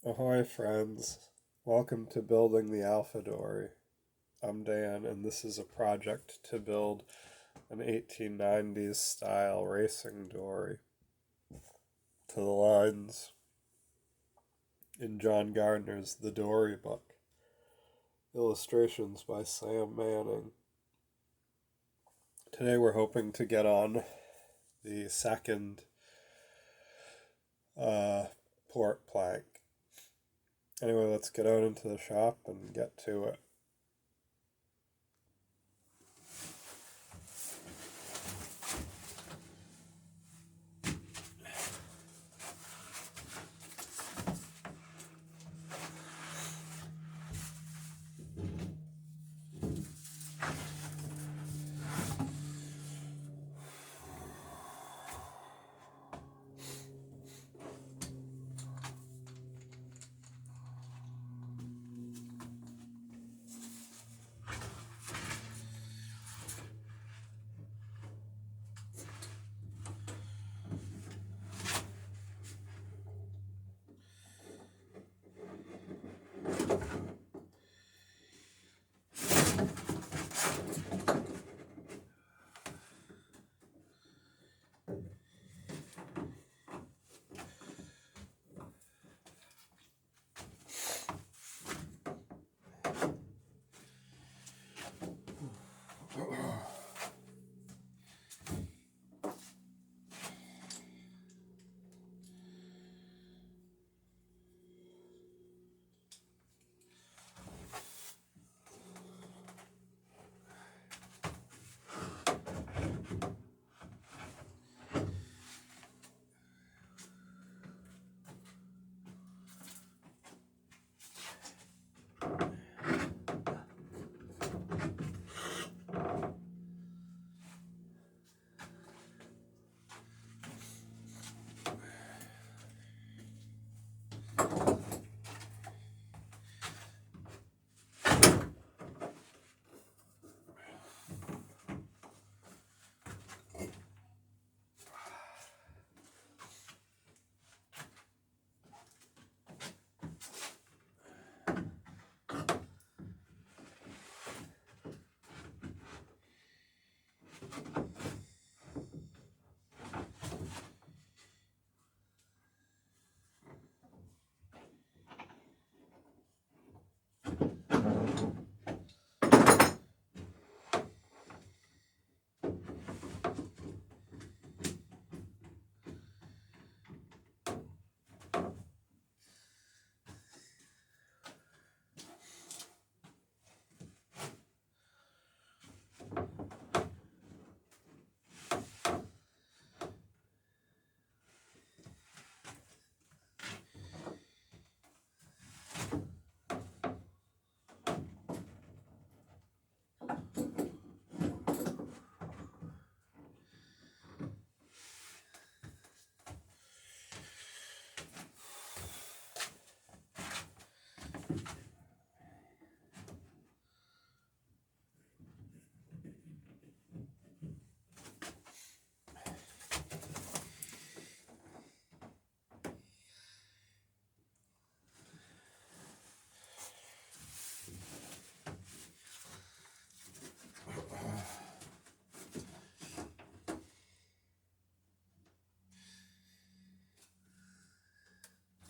Ahoy, friends. Welcome to Building the Alpha Dory. I'm Dan, and this is a project to build an 1890s style racing dory to the lines in John Gardner's The Dory book. Illustrations by Sam Manning. Today we're hoping to get on the second port plank. Anyway, let's get out into the shop and get to it.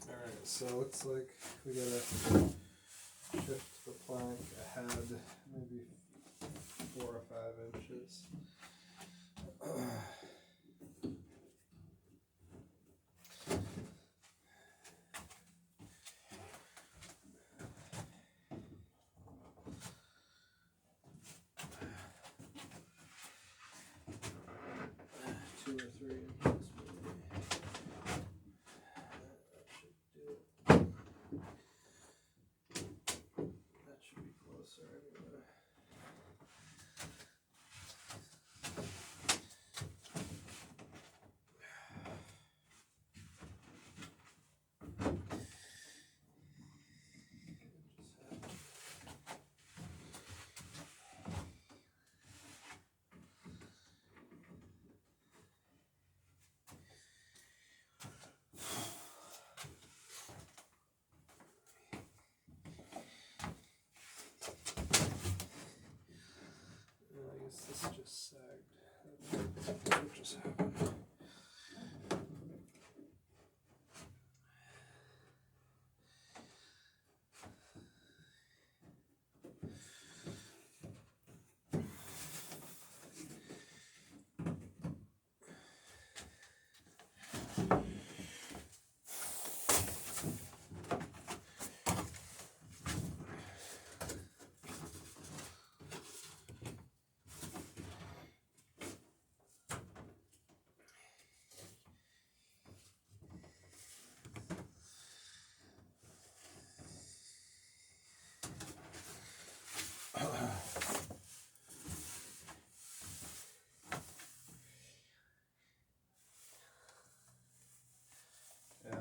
Alright, so it looks like we gotta shift the plank ahead maybe 4 or 5 inches. Two or 3 inches maybe. That should be closer anyway.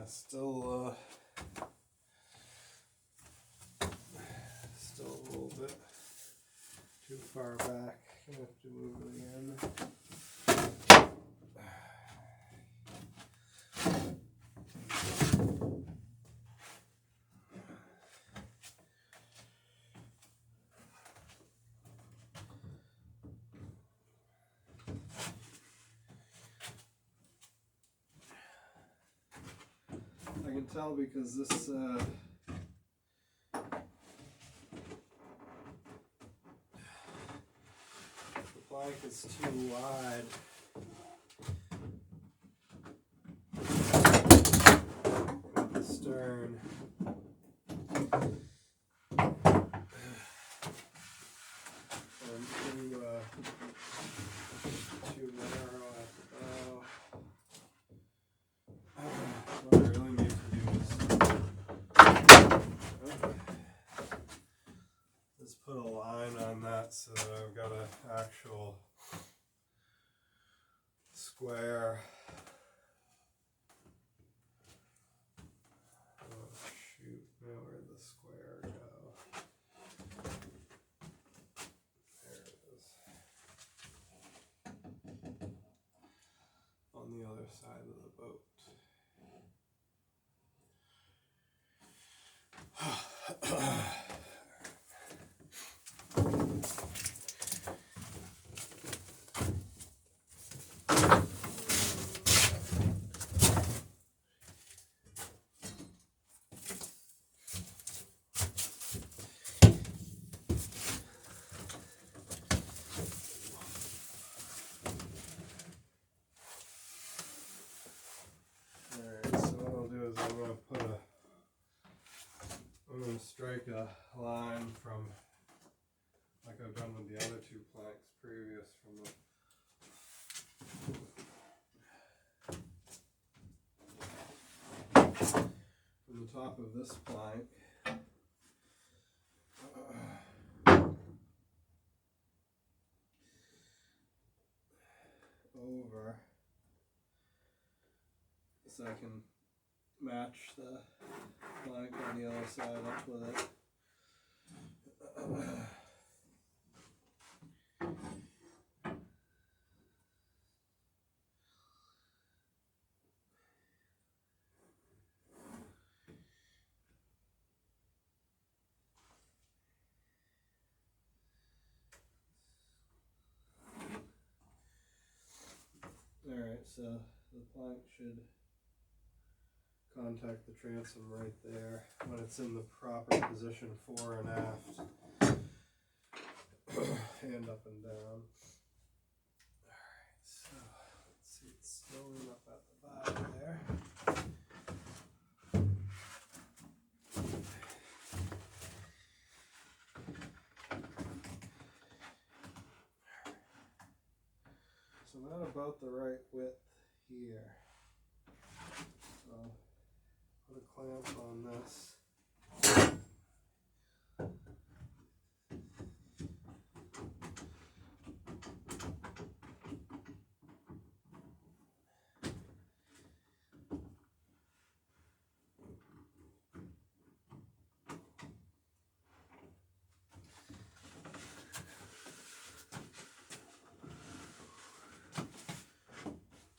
Still a little bit too far back. Gonna have to move it again. I can tell because this the plank is too wide. At the stern. And too narrow at the bow. What I really need to do is put a line on that so that I've got an actual square. Oh shoot, now where'd the square go? There it is. On the other side of the boat. Alright, so what I'll do is I'm going to strike a line from, like I've done with the other two planks previous, from the top of this plank over, so I can match the plank on the other side up with it. Alright, so the plank should contact the transom right there when it's in the proper position fore and aft. Hand up and down. Alright, so let's see, it's slowing up at the bottom there. So not about the right width here. So put a clamp on this.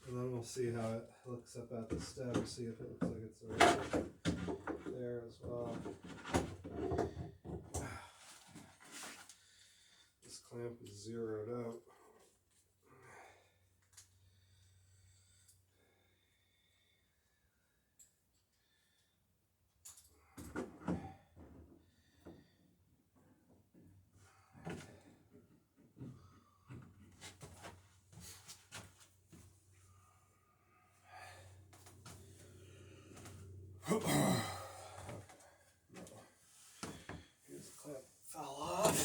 And then we'll see how it looks up at the stem, see if it looks like it's right there as well. This clamp is zeroed out. Here's the clamp fell off.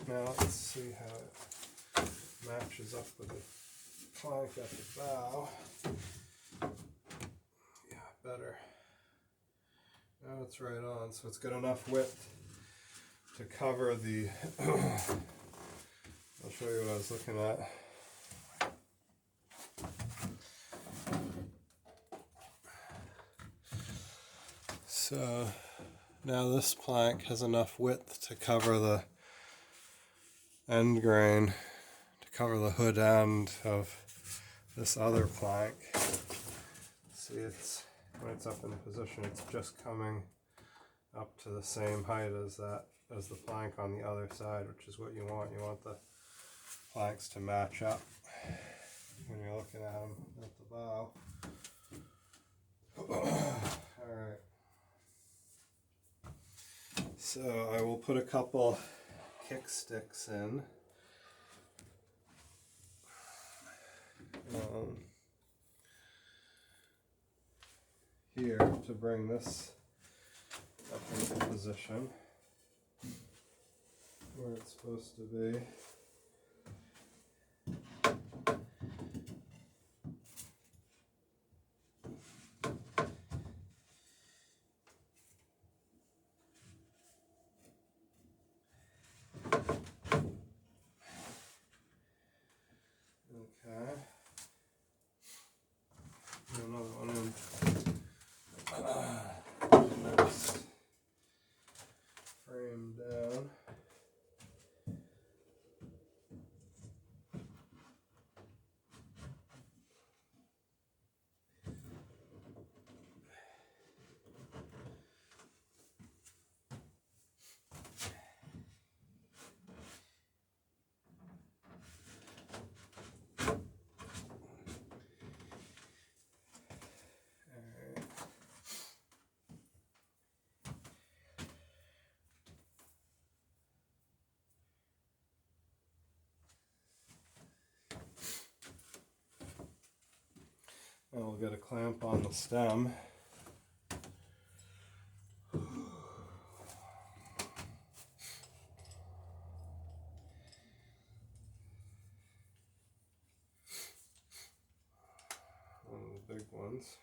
Now let's see how it matches up with the plank at the bow. Yeah, better. Now it's right on, so it's got enough width to cover the I'll show you what I was looking at. So now this plank has enough width to cover the end grain, to cover the hood end of this other plank. See, it's when it's up in position, it's just coming up to the same height as the plank on the other side, which is what you want. You want the planks to match up when you're looking at them at the bow. Alright. So I will put a couple kick sticks in. Here to bring this up into position where it's supposed to be. Okay. Another one in. Next. Frame down. And we'll get a clamp on the stem. One of the big ones.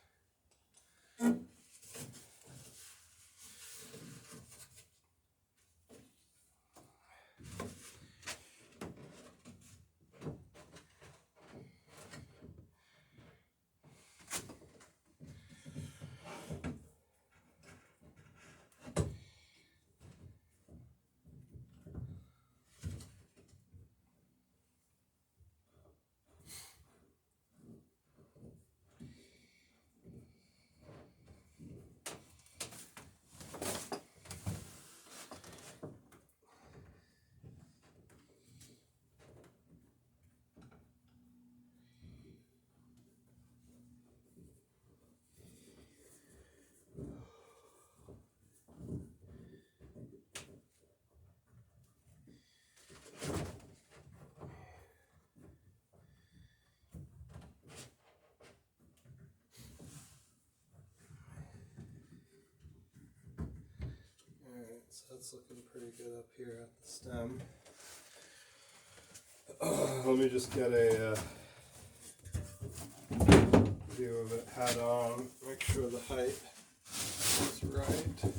So that's looking pretty good up here at the stem. Let me just get a view of it head on, make sure the height is right.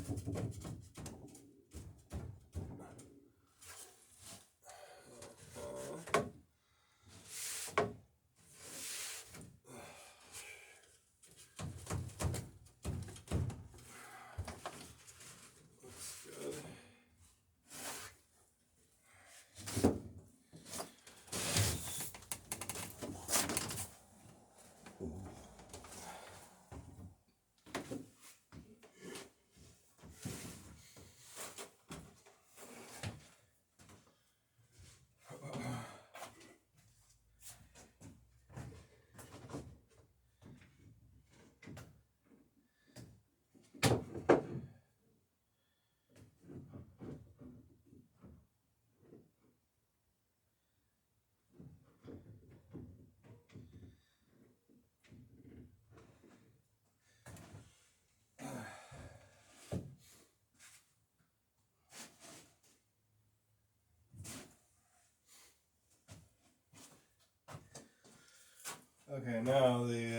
Okay, now we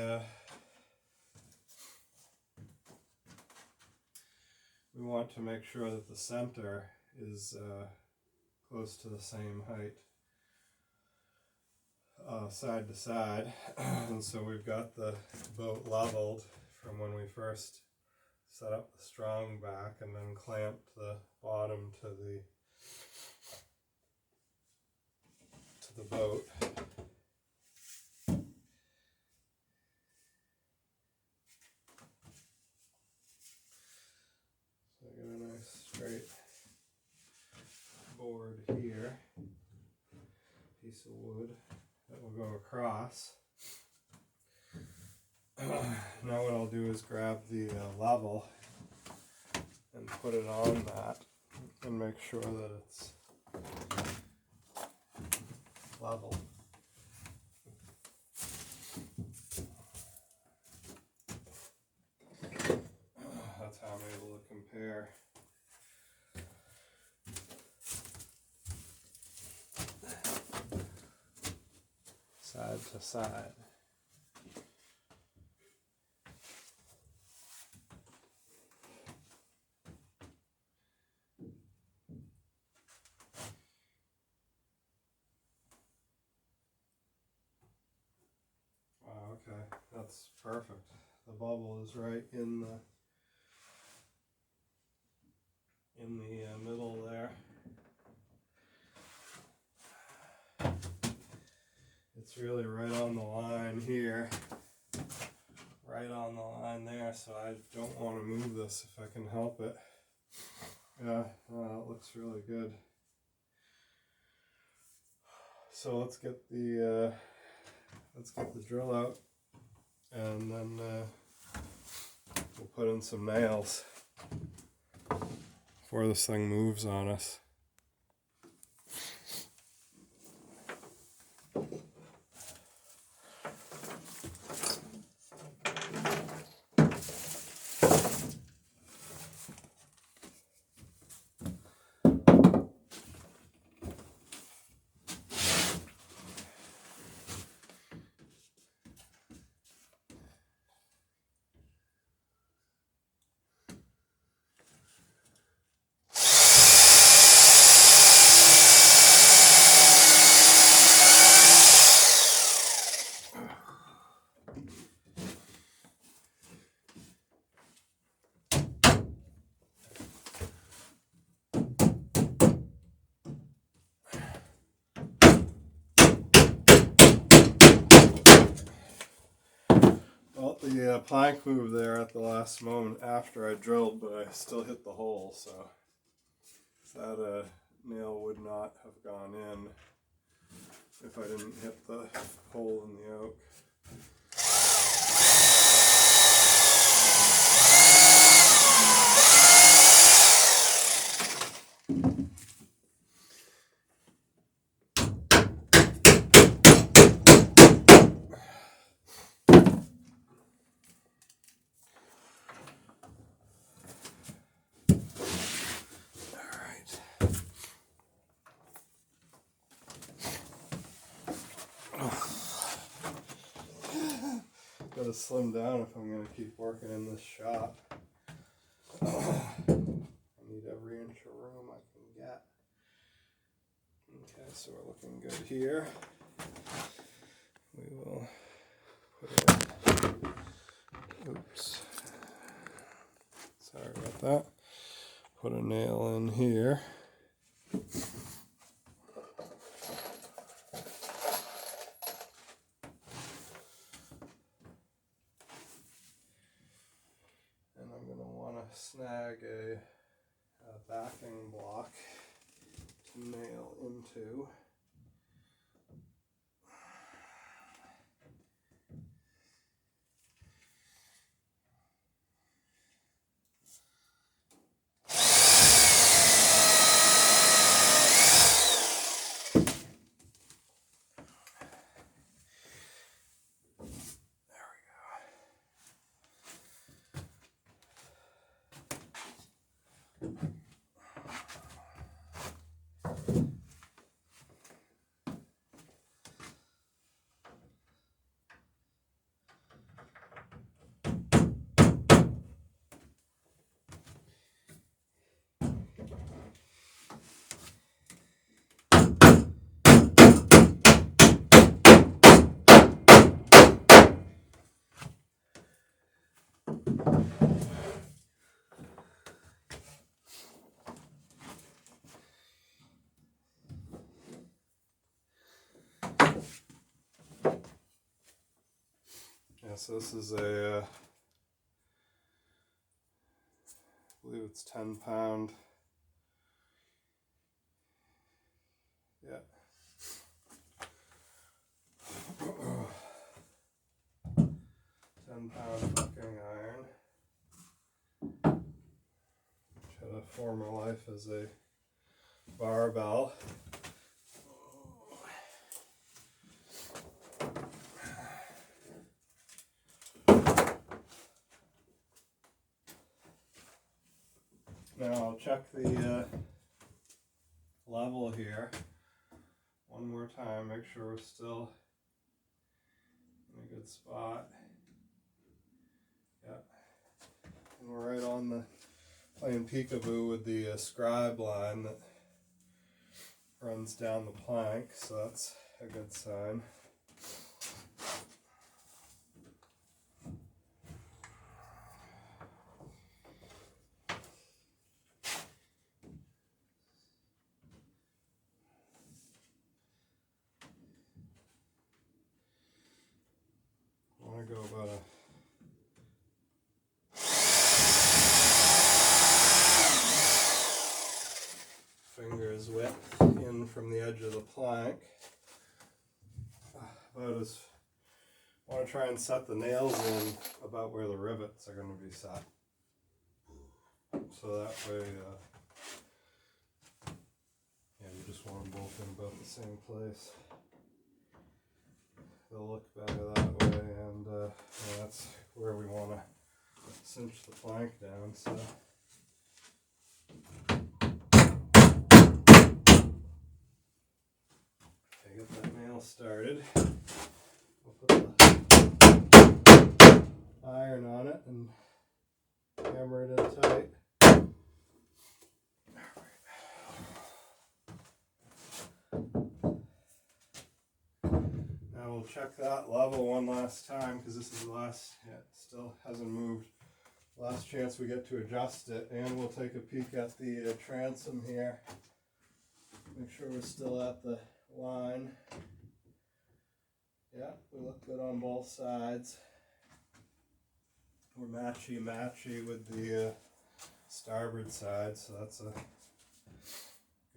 want to make sure that the center is close to the same height, side to side. And so we've got the boat leveled from when we first set up the strong back and then clamped the bottom to the boat. So I got a nice straight board here, piece of wood that will go across. Now what I'll do is grab the level and put it on that and make sure that it's level. That's how I'm able to compare. Side to side. Wow, okay, that's perfect. The bubble is right in the middle there. It's really right on the line here, right on the line there, so I don't want to move this if I can help it. Yeah, it looks really good. So let's get the drill out, and then we'll put in some nails before this thing moves on us. Well, the plank moved there at the last moment after I drilled, but I still hit the hole, so that nail would not have gone in if I didn't hit the hole in the oak. Gotta slim down if I'm gonna keep working in this shop. I need every inch of room I can get. Okay, so we're looking good here. We will put in, oops, sorry about that. Put a nail in here. Snag a backing block to nail into. So this is a, I believe it's 10-pound. Yeah. 10-pound cooking iron, which had a former life as a barbell. Now I'll check the level here one more time, make sure we're still in a good spot. Yeah, and we're right on the playing peekaboo with the scribe line that runs down the plank, so that's a good sign. I want to go about a finger's width in from the edge of the plank. About as I want to try and set the nails in about where the rivets are going to be set. So that way, yeah, you just want them both in about the same place. They'll look better that way, and yeah, that's where we want to cinch the plank down. So. Get that nail started. We'll put the iron on it and hammer it in tight. Now we'll check that level one last time, because this is the last, yeah, it still hasn't moved. Last chance we get to adjust it, and we'll take a peek at the transom here. Make sure we're still at the line. Yeah, we look good on both sides. We're matchy with the starboard side, so that's a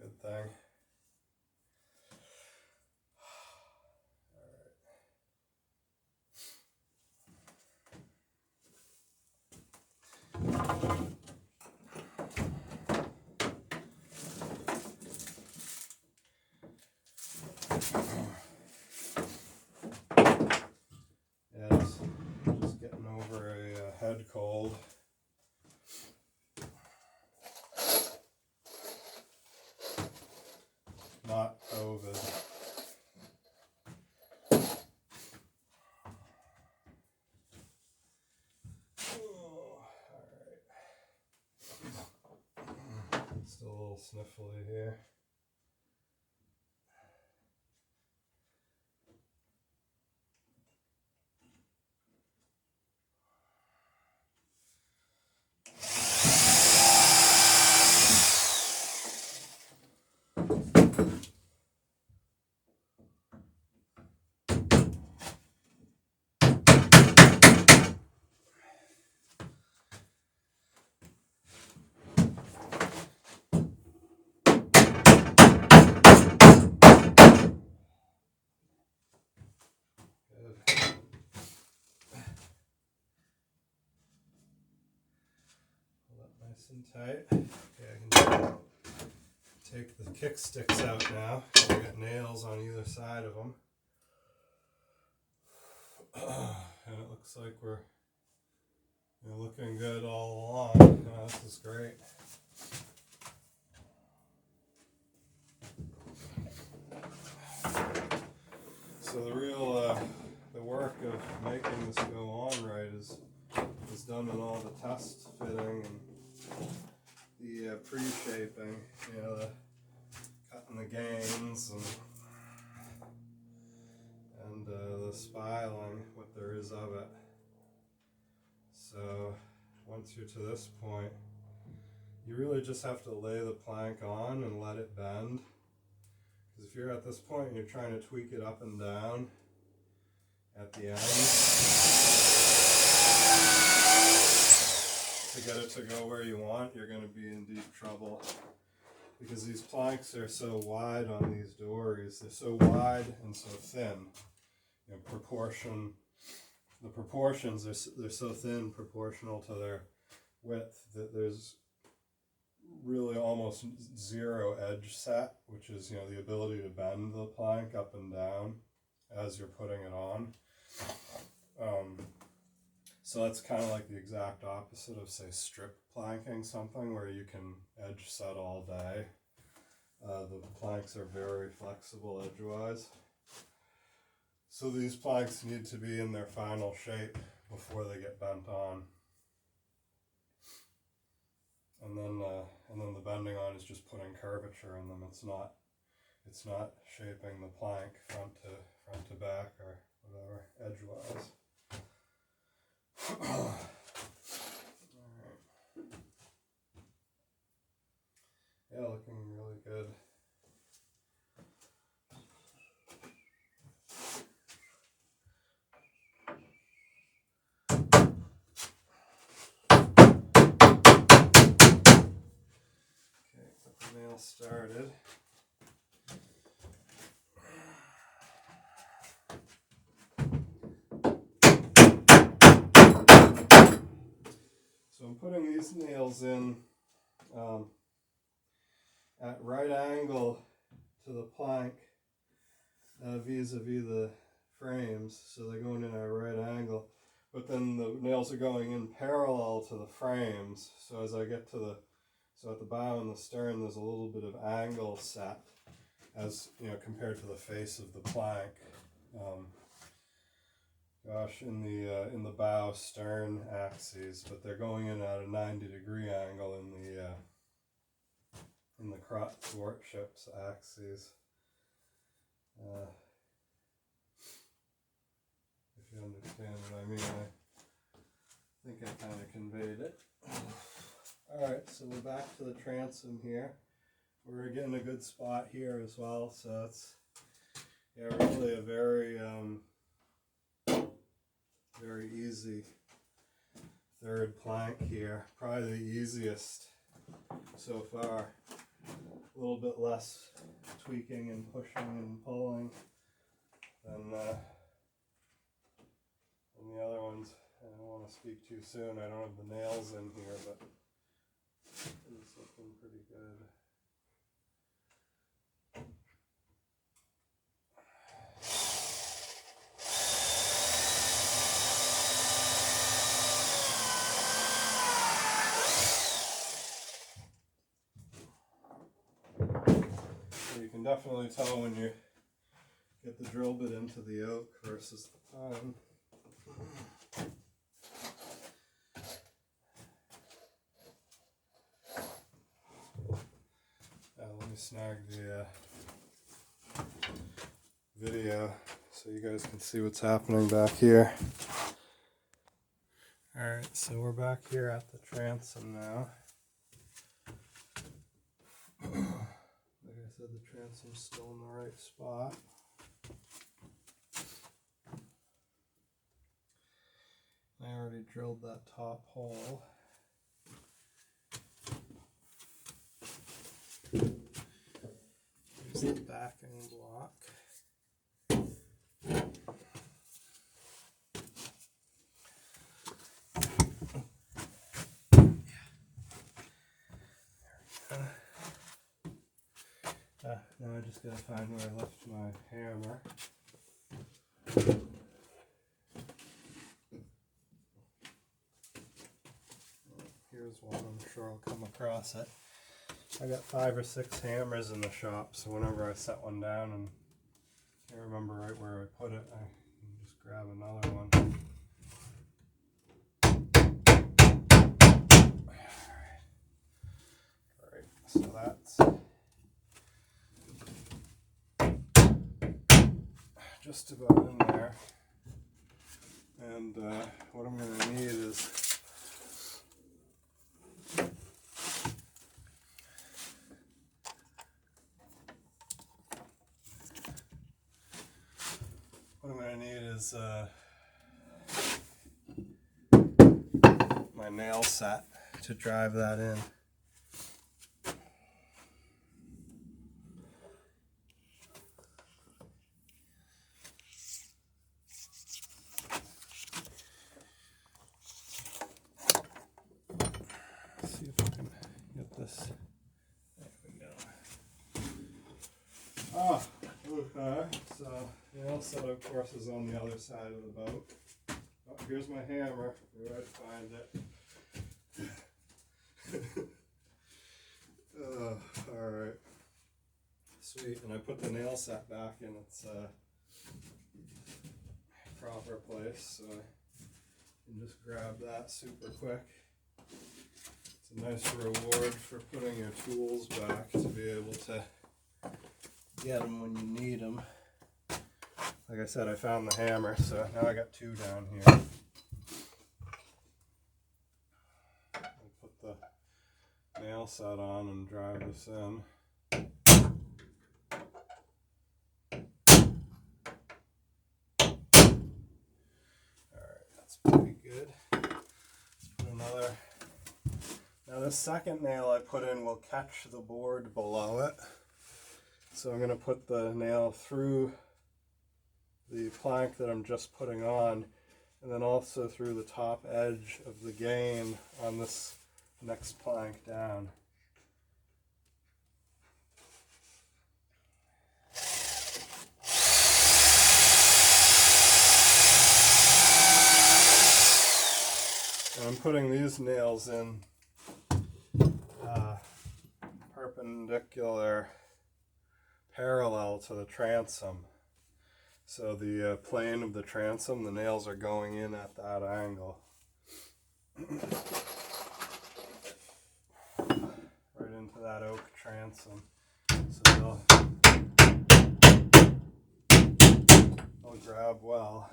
good thing. Yeah, just getting over a head cold. Not COVID. Alright. Still a little sniffly here. Nice and tight. Okay, I can take the kick sticks out now. We got nails on either side of them. And it looks like we're looking good all along. This is great. So the real the work of making this go on right is done in all the test fitting and the pre-shaping, the cutting the gains and the spiling, what there is of it. So once you're to this point, you really just have to lay the plank on and let it bend. Because if you're at this point and you're trying to tweak it up and down at the end, to go where you want, you're going to be in deep trouble. Because these planks are so wide on these dories. They're so wide and so thin. You know, the proportions, they're so thin proportional to their width that there's really almost zero edge set, which is, you know, the ability to bend the plank up and down as you're putting it on. So that's kind of like the exact opposite of, say, strip planking, something where you can edge set all day. The planks are very flexible edgewise. So these planks need to be in their final shape before they get bent on. And then the bending on is just putting curvature in them. It's not shaping the plank front to back or whatever, edgewise. All right. Yeah, looking really good. Okay, got the nail started. So I'm putting these nails in at right angle to the plank vis-a-vis the frames, so they're going in at a right angle, but then the nails are going in parallel to the frames, so as I get to so at the bow and the stern there's a little bit of angle set, as you know, compared to the face of the plank. In the bow stern axes, but they're going in at a 90-degree angle in the thwartships axes. If you understand what I mean, I think I kind of conveyed it. Alright, so we're back to the transom here. We're getting a good spot here as well, so it's really a very very easy third plank here. Probably the easiest so far. A little bit less tweaking and pushing and pulling than the other ones. I don't want to speak too soon. I don't have the nails in here, but it's looking pretty good. So you can definitely tell when you get the drill bit into the oak versus the pine. Let me snag the video so you guys can see what's happening back here. Alright, so we're back here at the transom now. Like I said, the transom's still in the right spot. I already drilled that top hole. Here's the backing block. Now I just gotta find where I left my hammer. Here's one, I'm sure I'll come across it. I got 5 or 6 hammers in the shop, so whenever I set one down and can't remember right where I put it, I can just grab another one. Alright, so that's just about in there. And what I'm going to need is my nail set. to drive that in. Let's see if I can get this. There we go. Ah, okay. So the nail set, of course, is on the other side of the boat. Oh, here's my hammer. Where I'd find it. Alright. Sweet. And I put the nail set back in its proper place, so I can just grab that super quick. It's a nice reward for putting your tools back, to be able to get them when you need them. Like I said, I found the hammer, so now I got two down here. I'll put the nail set on and drive this in. Alright, that's pretty good. Let's put another. Now this second nail I put in will catch the board below it. So I'm going to put the nail through the plank that I'm just putting on, and then also through the top edge of the gain on this next plank down. And I'm putting these nails in perpendicular, parallel to the transom. So the plane of the transom, the nails are going in at that angle. Right into that oak transom. So they'll grab well.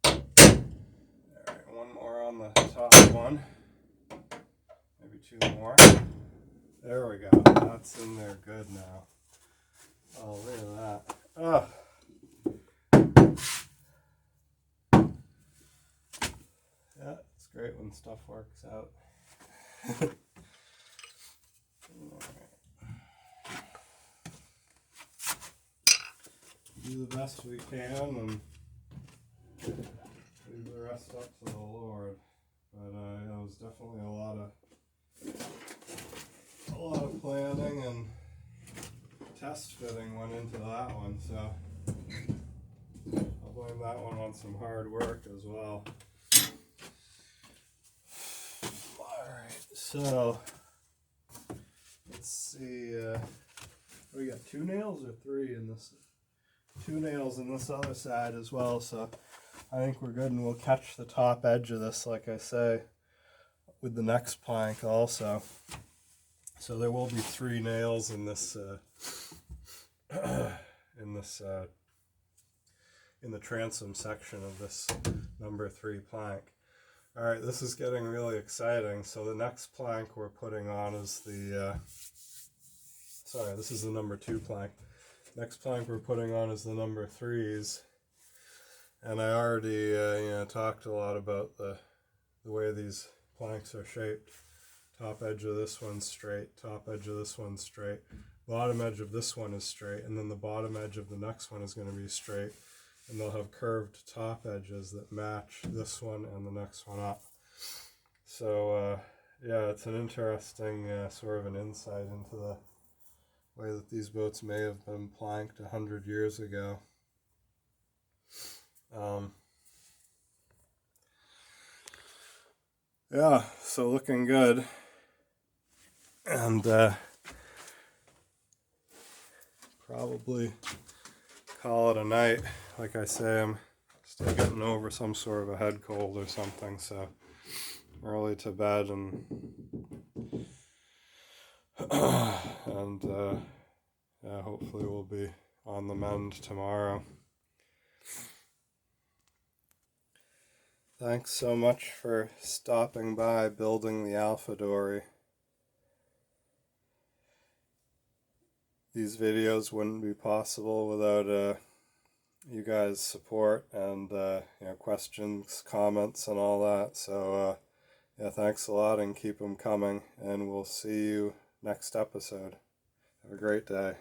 Alright, one more on the top one. Maybe two more. There we go. That's in there good now. Oh, look at that. Oh. Yeah, it's great when stuff works out. Do the best we can and leave the rest up to the Lord. But it was definitely a lot of planning and test fitting went into that one, so I'll blame that one on some hard work as well. Alright, so let's see, we got two nails or three in this? Two nails in this other side as well, so I think we're good, and we'll catch the top edge of this, like I say, with the next plank also. So there will be three nails in this in the transom section of this number 3 plank. All right, this is getting really exciting. So the next plank we're putting on is the this is the number 2 plank. Next plank we're putting on is the number 3s, and I already talked a lot about the way these planks are shaped. Top edge of this one's straight, top edge of this one's straight, bottom edge of this one is straight, and then the bottom edge of the next one is going to be straight, and they'll have curved top edges that match this one and the next one up. So yeah, it's an interesting sort of an insight into the way that these boats may have been planked 100 years ago. Yeah, so looking good. And probably call it a night. Like I say, I'm still getting over some sort of a head cold or something, so early to bed, and yeah, hopefully we'll be on the mend tomorrow. Thanks so much for stopping by building the Alpha Dory. these videos wouldn't be possible without you guys' support and questions, comments, and all that. So yeah, thanks a lot and keep them coming, and we'll see you next episode. Have a great day.